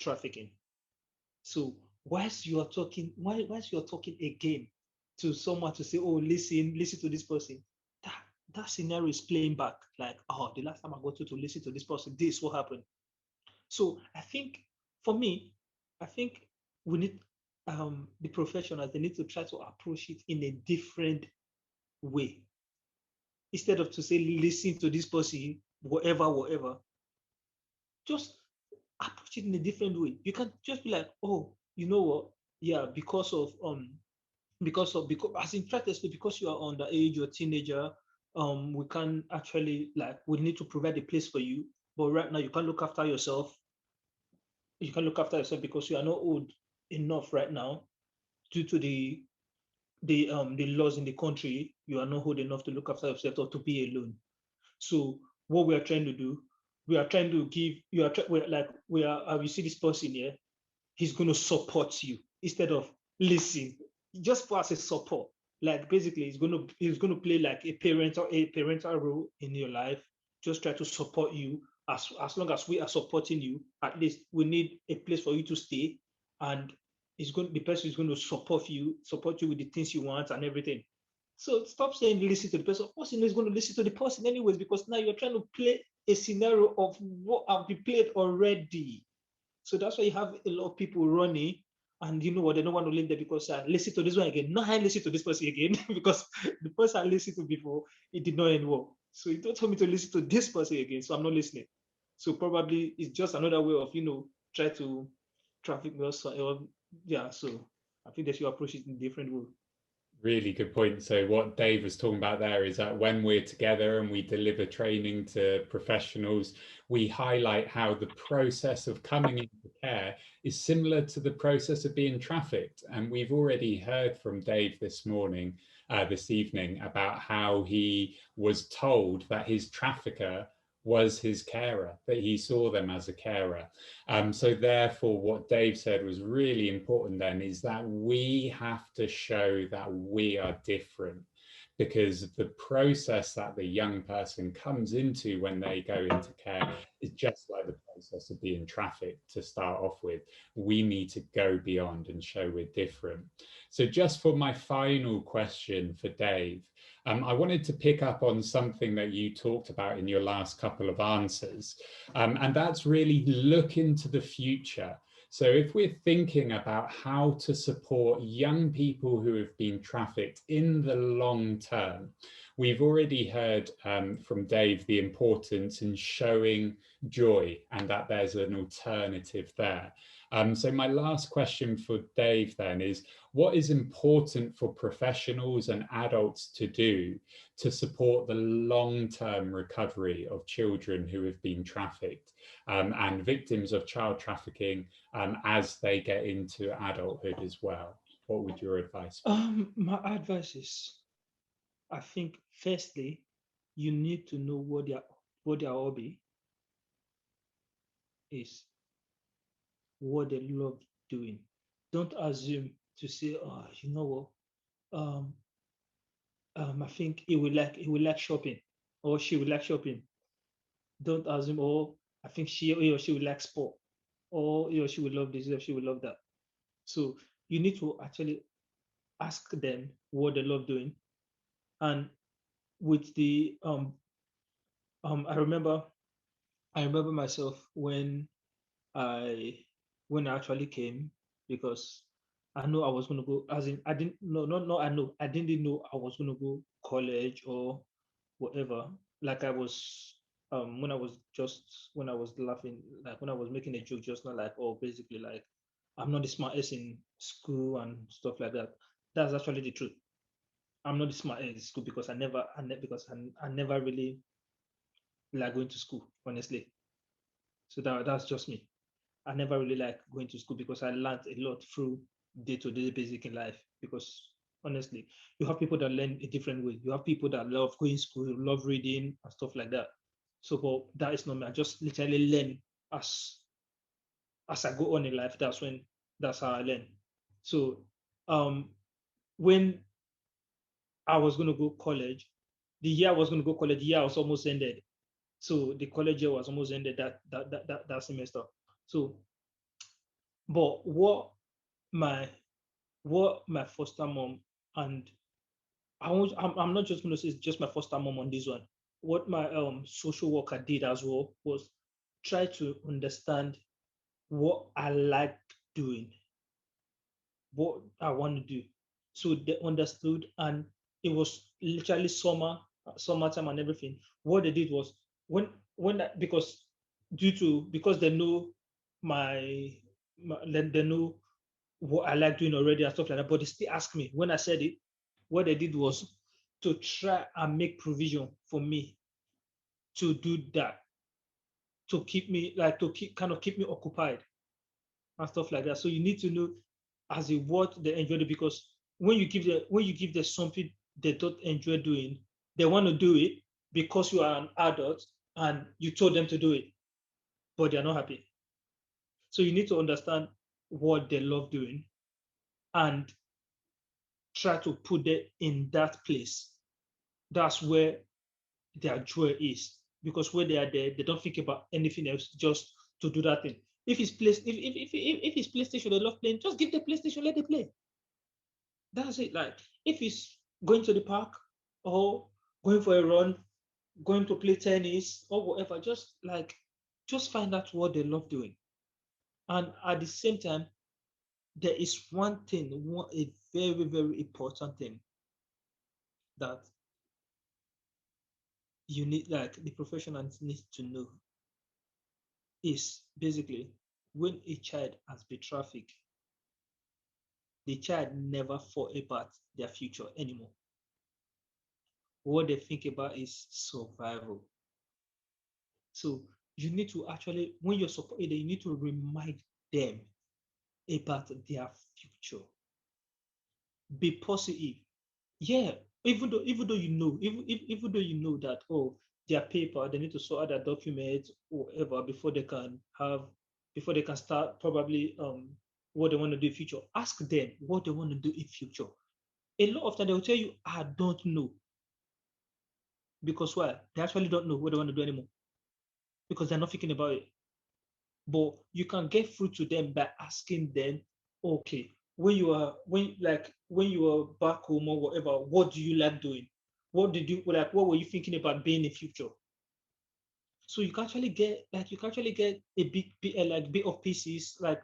Trafficking. So whilst you're talking again to someone to say, oh, listen to this person, that scenario is playing back, like, oh, the last time I got you to listen to this person, this what happened. So I think, for me, we need the professionals, they need to try to approach it in a different way. Instead of to say, listen to this person, whatever, just approach it in a different way. You can just be like, oh, you know what? Yeah, because as in practice, because you are underage, you're a teenager, we can actually, like, we need to provide a place for you. But right now you can't look after yourself. You can look after yourself because you are not old enough right now, due to the laws in the country. You are not old enough to look after yourself or to be alone. So what we are trying to do, we are trying to give you we see this person here, he's going to support you instead of listen, just for as a support. Like, basically he's going to play like a parental role in your life. Just try to support you. As long as we are supporting you, at least we need a place for you to stay, and the person is going to support you with the things you want and everything. So stop saying listen to the person. Of course, is going to listen to the person anyways, because now you're trying to play a scenario of what have been played already. So that's why you have a lot of people running, and you know what, they don't want to live there because listen to this one again. No, I listen to this person again because the person I listened to before, it did not end well. So you don't tell me to listen to this person again, so I'm not listening. So probably it's just another way of try to traffic me or yeah, so I think they should approach it in different way. Really good point. So what Dave was talking about there is that when we're together and we deliver training to professionals, we highlight how the process of coming into care is similar to the process of being trafficked. And we've already heard from Dave this evening, about how he was told that his trafficker was his carer, that he saw them as a carer. So therefore, what Dave said was really important then is that we have to show that we are different, because the process that the young person comes into when they go into care is just like the process of being trafficked to start off with. We need to go beyond and show we're different. So just for my final question for Dave, I wanted to pick up on something that you talked about in your last couple of answers, and that's really look into the future. So if we're thinking about how to support young people who have been trafficked in the long term, we've already heard from Dave the importance in showing joy and that there's an alternative there. So my last question for Dave then is, what is important for professionals and adults to do to support the long-term recovery of children who have been trafficked and victims of child trafficking as they get into adulthood as well? What would your advice be? My advice is, I think, firstly, you need to know what their hobby is, what they love doing. Don't assume to say, oh, you know what, I think he will like shopping, or she will like shopping. Don't assume, oh, I think he or she will like sport, or he or she will love this, or she will love that. So you need to actually ask them what they love doing. And with the I remember myself I when I actually came, because I know I was going to go, as in I didn't know, no, I didn't know I was going to go college or whatever. Like I was when I was laughing, like when I was making a joke just now, like, oh, basically, like, I'm not the smartest in school and stuff like that. That's actually the truth. I'm not the smartest in school because I never really like going to school, honestly. So that's just me. I never really like going to school because I learned a lot through day-to-day basic in life. Because honestly, you have people that learn a different way. You have people that love going to school, love reading and stuff like that. So, but that is not me. I just literally learn as I go on in life. That's how I learn. So, when I was going to go college, the year I was going to go college, the year was almost ended. So the college year was almost ended that semester. So, but my my foster mom, and I'm not just going to say it's just my foster mom on this one. What my social worker did as well was try to understand what I like doing, what I want to do. So they understood, and it was literally summertime and everything. What they did was, because because they know they know what I like doing already and stuff like that, but they still ask me when I said it. What they did was to try and make provision for me to do that, to keep me, like, to keep me occupied and stuff like that. So you need to know as a what they enjoy it, because when you give them something they don't enjoy doing, they want to do it because you are an adult and you told them to do it, but they're not happy. So you need to understand what they love doing and try to put them in that place. That's where their joy is, because when they are there, they don't think about anything else, just to do that thing. If it's PlayStation they love playing, just give the PlayStation, let them play. That's it. Like, if it's going to the park or going for a run, going to play tennis or whatever, just find out what they love doing. And at the same time, there is a very, very important thing that you need, like, the professionals need to know, is basically when a child has been trafficked, the child never thought about their future anymore. What they think about is survival. So you need to actually, when you're supporting them, you need to remind them about their future. Be positive. Yeah, even though you know, even though you know that, oh, their paper, they need to sort out their documents or whatever before they can start probably what they want to do in future. Ask them what they want to do in future. A lot of time they'll tell you, I don't know. Because why? They actually don't know what they want to do anymore. Because they're not thinking about it. But you can get through to them by asking them, okay, when you are back home or whatever, what do you like doing? What were you thinking about being in future? So you can actually get a bit of pieces like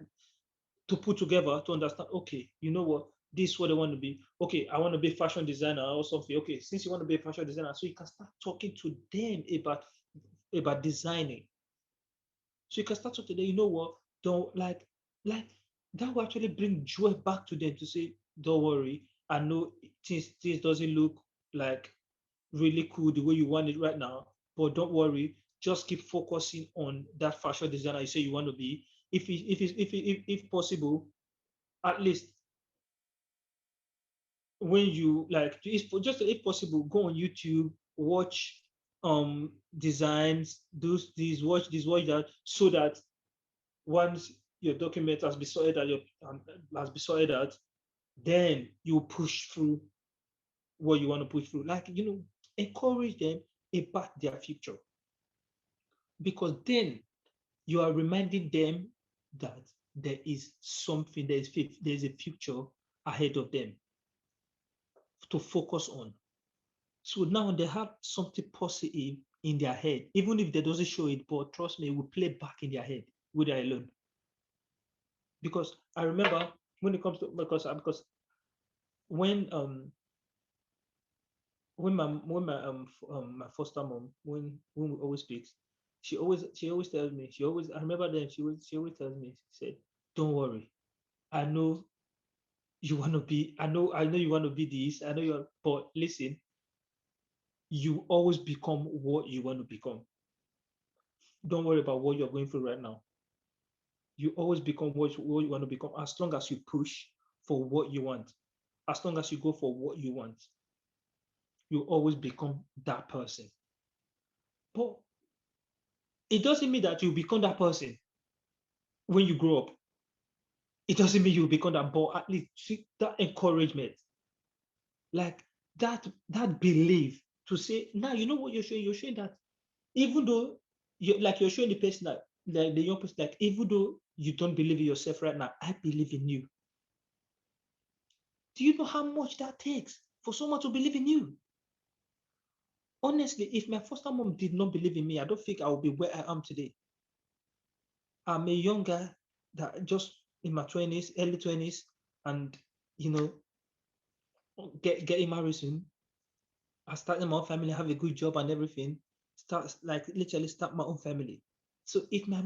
to put together to understand, okay, you know what, this is what I want to be. Okay, I want to be a fashion designer or something. Okay, since you want to be a fashion designer, so you can start talking to them about designing. So you can start talking to them, you know what, don't like that will actually bring joy back to them to say, don't worry, I know this doesn't look like really cool the way you want it right now, but don't worry, just keep focusing on that fashion designer you say you want to be. If possible, at least when you if possible, go on YouTube, watch designs, do this, watch this, watch that, so that once your document has been sorted out, then you push through what you want to push through. Encourage them about their future, because then you are reminding them that there is something, there's a future ahead of them to focus on. So now they have something positive in their head, even if they doesn't show it, but trust me, it will play back in their head when they're alone. Because I remember when it comes to, because when my foster mom, when we always speaks, she always tells me, I remember then she always tells me, she said, don't worry, I know you want to be, I know you want to be this, I know you're, but listen, you always become what you want to become. Don't worry about what you're going through right now. You always become what you want to become, as long as you push for what you want, as long as you go for what you want, you always become that person. But it doesn't mean that you become that person when you grow up. It doesn't mean you become that, but at least that encouragement, like that belief to say, now you know what you're showing. You're showing that even though you're showing the person that, like the young person, like even though you don't believe in yourself right now, I believe in you. Do you know how much that takes for someone to believe in you? Honestly, if my foster mom did not believe in me, I don't think I would be where I am today. I'm a young guy that just in my 20s, early 20s, and getting married soon. I started my own family, have a good job and everything. Literally start my own family. So if my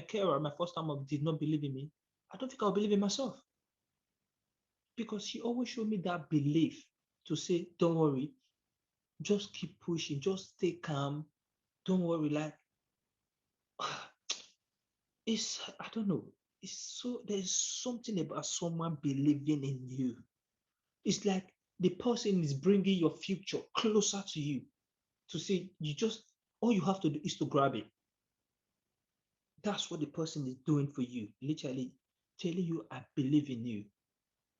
carer, my foster mom did not believe in me, I don't think I'll believe in myself. Because she always showed me that belief to say, don't worry, just keep pushing, just stay calm, don't worry. Like, I don't know, there's something about someone believing in you. It's like the person is bringing your future closer to you, to say, all you have to do is to grab it. That's what the person is doing for you, literally telling you, I believe in you.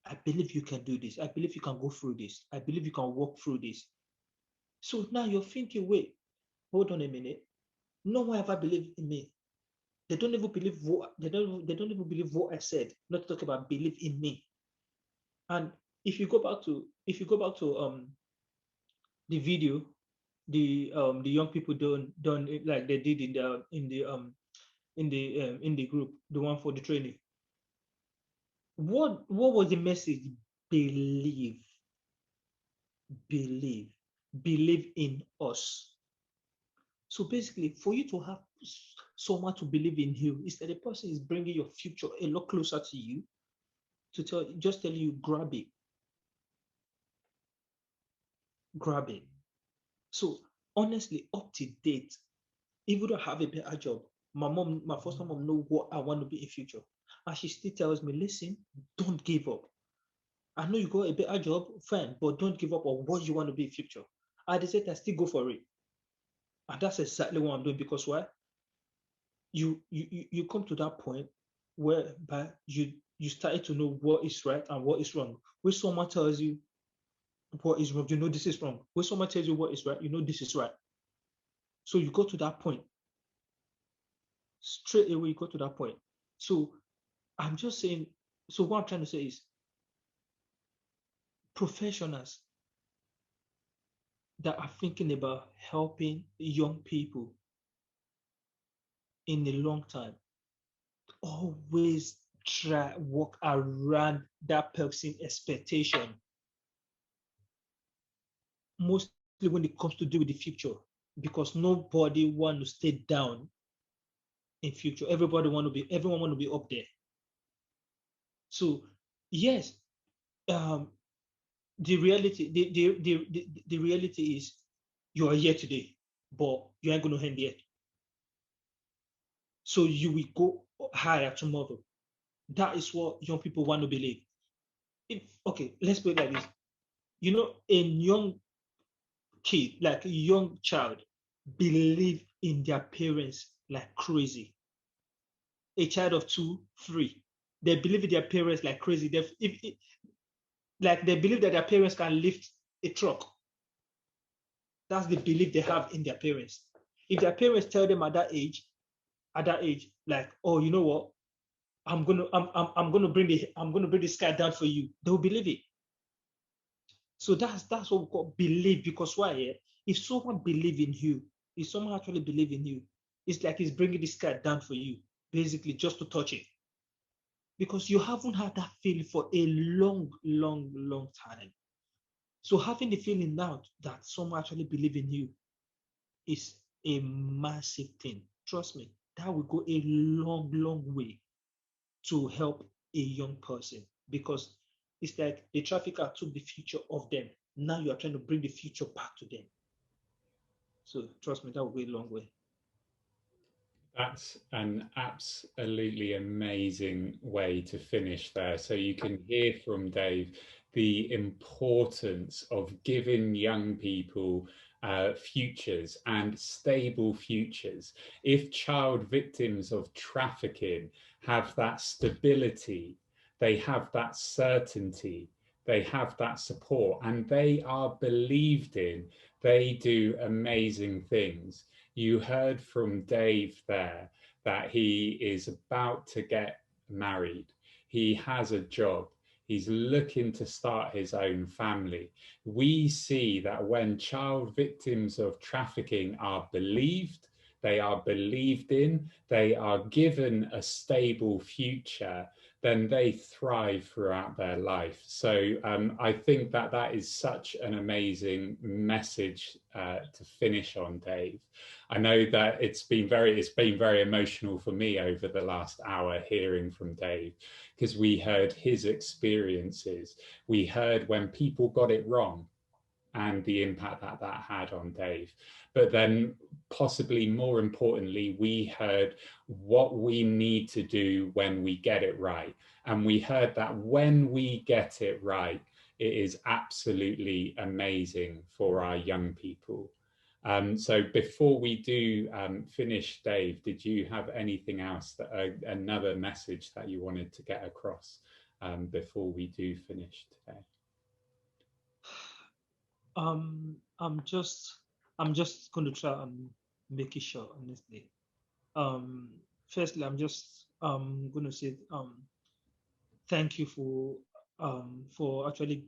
I believe you can do this. I believe you can go through this. I believe you can walk through this. So now you're thinking, wait, hold on a minute. No one ever believed in me. They don't even believe they don't even believe what I said. Not to talk about believe in me. And if you go back to the video, the young people done it like they did in the group, the one for the training. What was the message? Believe in us. So basically, for you to have someone to believe in you, is that the person is bringing your future a lot closer to you. to just tell you, grab it. Grab it. So honestly, up to date, even though I have a better job, my first time mom know what I want to be in future. And she still tells me, listen, don't give up. I know you got a better job, fine, but don't give up on what you want to be in future. I decided I still go for it. And that's exactly what I'm doing, because why? You come to that point whereby you started to know what is right and what is wrong. When someone tells you what is wrong, you know this is wrong. When someone tells you what is right, you know this is right. So you go to that point. Straight away, you go to that point. So I'm just saying, so what I'm trying to say is, professionals that are thinking about helping young people in a long time, always try work around that person's expectation. Mostly when it comes to do with the future, because nobody want to stay down in future. Everyone want to be up there. So yes, the reality is you are here today, but you ain't gonna end yet. So you will go higher tomorrow. That is what young people want to believe. Okay, let's put it like this. You know, a young kid, like a young child, believe in their parents like crazy. A child of 2, 3, they believe in their parents like crazy. They believe that their parents can lift a truck. That's the belief they have in their parents. If their parents tell them at that age, like, oh, you know what, I'm gonna bring the sky down for you, they'll believe it. So that's what we call believe. Because why? Yeah? If someone believe in you, if someone actually believe in you, it's like he's bringing the sky down for you, basically just to touch it. Because you haven't had that feeling for a long, long, long time. So having the feeling now that someone actually believe in you is a massive thing. Trust me, that will go a long, long way to help a young person, because it's like the trafficker took the future of them. Now you are trying to bring the future back to them. So trust me, that will go a long way. That's an absolutely amazing way to finish there. So you can hear from Dave the importance of giving young people futures and stable futures. If child victims of trafficking have that stability, they have that certainty, they have that support, and they are believed in, they do amazing things. You heard from Dave there that he is about to get married. He has a job. He's looking to start his own family. We see that when child victims of trafficking are believed, they are believed in, they are given a stable future, then they thrive throughout their life. So I think that that is such an amazing message to finish on, Dave. I know that it's been very emotional for me over the last hour hearing from Dave, because we heard his experiences. We heard when people got it wrong and the impact that that had on Dave. But then possibly more importantly, we heard what we need to do when we get it right. And we heard that when we get it right, it is absolutely amazing for our young people. So before we do finish, Dave, did you have anything else, another message that you wanted to get across before we do finish today? I'm just going to try and make it short, honestly. Firstly, I'm just going to say thank you for actually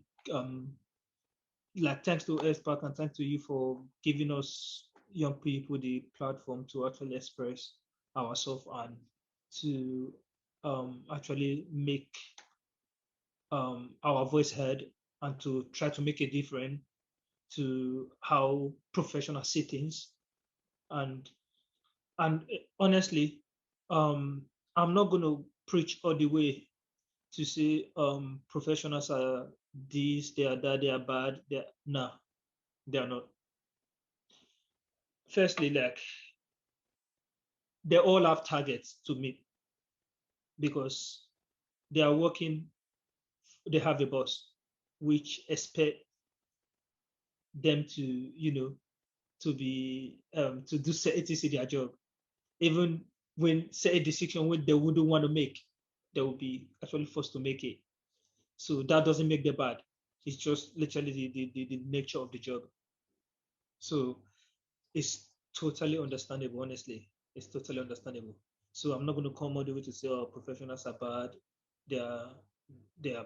like, thanks to ECPAT and thanks to you for giving us young people the platform to actually express ourselves and to actually make our voice heard, and to try to make a difference to how professionals see things. And honestly, I'm not going to preach all the way to say professionals are this, they are that, they are bad. No, they are not. Firstly, like, they all have targets to meet because they are working, they have a boss which expect them to, to be to do etc their job, even when say a decision when they wouldn't want to make, they will be actually forced to make it. So that doesn't make them bad. It's just literally the nature of the job. So it's totally understandable, honestly. It's totally understandable. So I'm not going to come all the way to say, oh, professionals are bad, they are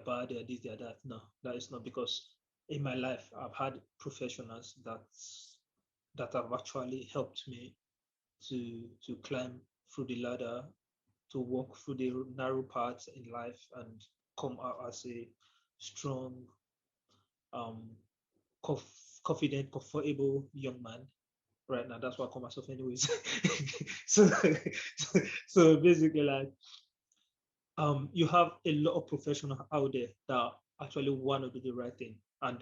bad, they are this, they are that. No, that is not, because in my life I've had professionals that have actually helped me to climb through the ladder, to walk through the narrow paths in life and come out as a strong, confident, comfortable young man. Right now, that's what I call myself, anyways. so basically, like, you have a lot of professionals out there that actually want to do the right thing, and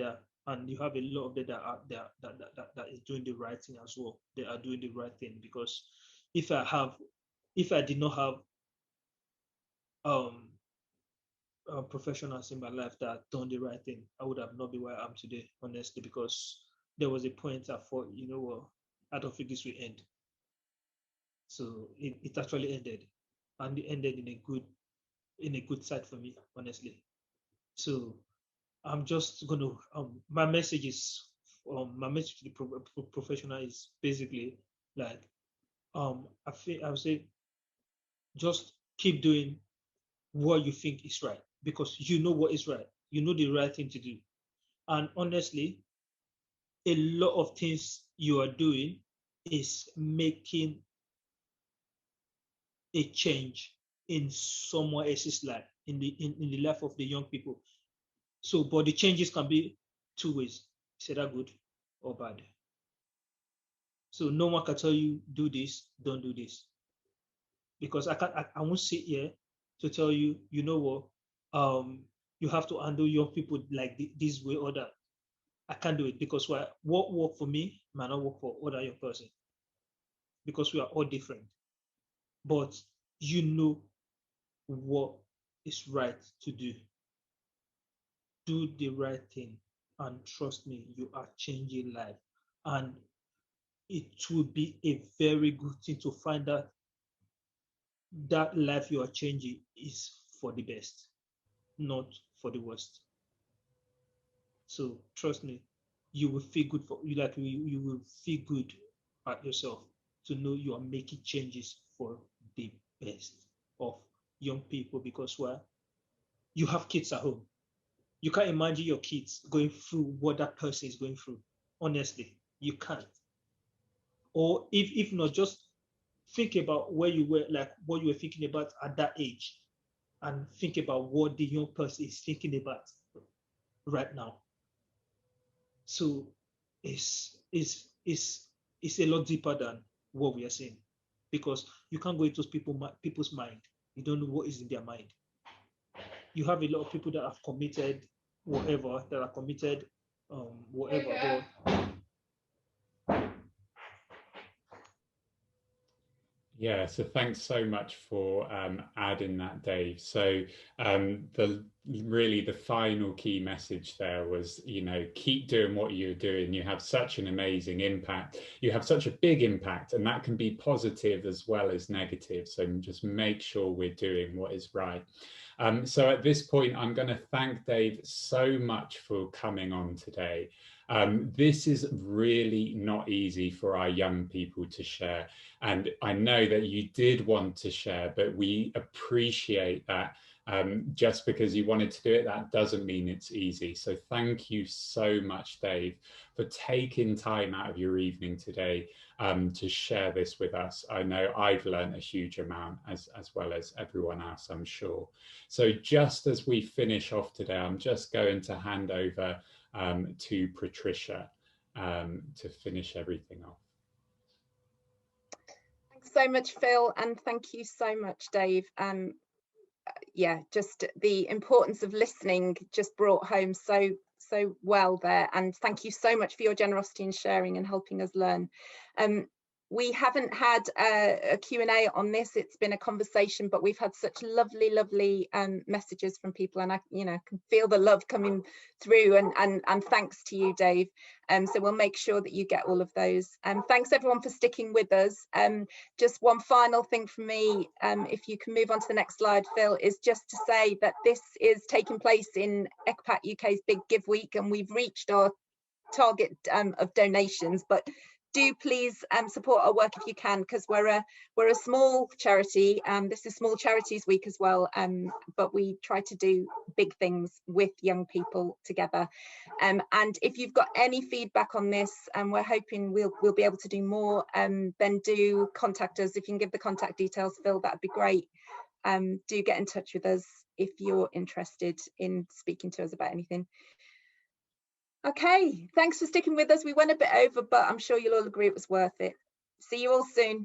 you have a lot of them that is doing the right thing as well. They are doing the right thing, because if I did not have professionals in my life that done the right thing, I would have not been where I am today, honestly, because there was a point I thought, you know what, I don't think this will end. So it actually ended, and it ended in a good side for me, honestly. So I'm just gonna my message to the professional is basically like, I would say, just keep doing what you think is right, because you know what is right, you know the right thing to do. And honestly, a lot of things you are doing is making a change in someone else's life, in the life of the young people. So, but the changes can be two ways. Is that good or bad? So no one can tell you do this, don't do this, because I won't sit here to tell you, you know what, you have to handle young people like this way or that. I can't do it, because what work for me might not work for other young person, because we are all different. But you know what is right to do. Do the right thing, and trust me, you are changing life. And it will be a very good thing to find out that life you are changing is for the best, not for the worst. So trust me, you will feel good for you, like you will feel good at yourself to know you are making changes for the best of young people, because, well, you have kids at home. You can't imagine your kids going through what that person is going through. Honestly, you can't. Or if not, just think about where you were, like what you were thinking about at that age, and think about what the young person is thinking about right now. So it's a lot deeper than what we are saying, because you can't go into people's mind. You don't know what is in their mind. You have a lot of people that have committed whatever, whatever. Yeah, so thanks so much for adding that, Dave. So the final key message there was, keep doing what you're doing. You have such an amazing impact. You have such a big impact, and that can be positive as well as negative. So just make sure we're doing what is right. So at this point, I'm going to thank Dave so much for coming on today. This is really not easy for our young people to share. And I know that you did want to share, but we appreciate that. Just because you wanted to do it, that doesn't mean it's easy. So thank you so much, Dave, for taking time out of your evening today to share this with us. I know I've learned a huge amount, as well as everyone else, I'm sure. So just as we finish off today, I'm just going to hand over to Patricia to finish everything off. Thanks so much, Phil, and thank you so much, Dave. yeah, just the importance of listening just brought home so well there, and thank you so much for your generosity in sharing and helping us learn. We haven't had a Q&A on this, it's been a conversation, but we've had such lovely messages from people, and I can feel the love coming through, and thanks to you, Dave. So we'll make sure that you get all of those. Thanks everyone for sticking with us. Just one final thing from me, if you can move on to the next slide, Phil, is just to say that this is taking place in ECPAT UK's Big Give Week, and we've reached our target of donations, but do please support our work if you can, because we're a small charity. This is Small Charities Week as well, but we try to do big things with young people together. And if you've got any feedback on this, and we're hoping we'll be able to do more, then do contact us. If you can give the contact details, Phil, that'd be great. Do get in touch with us if you're interested in speaking to us about anything. Okay, thanks for sticking with us. We went a bit over, but I'm sure you'll all agree it was worth it. See you all soon.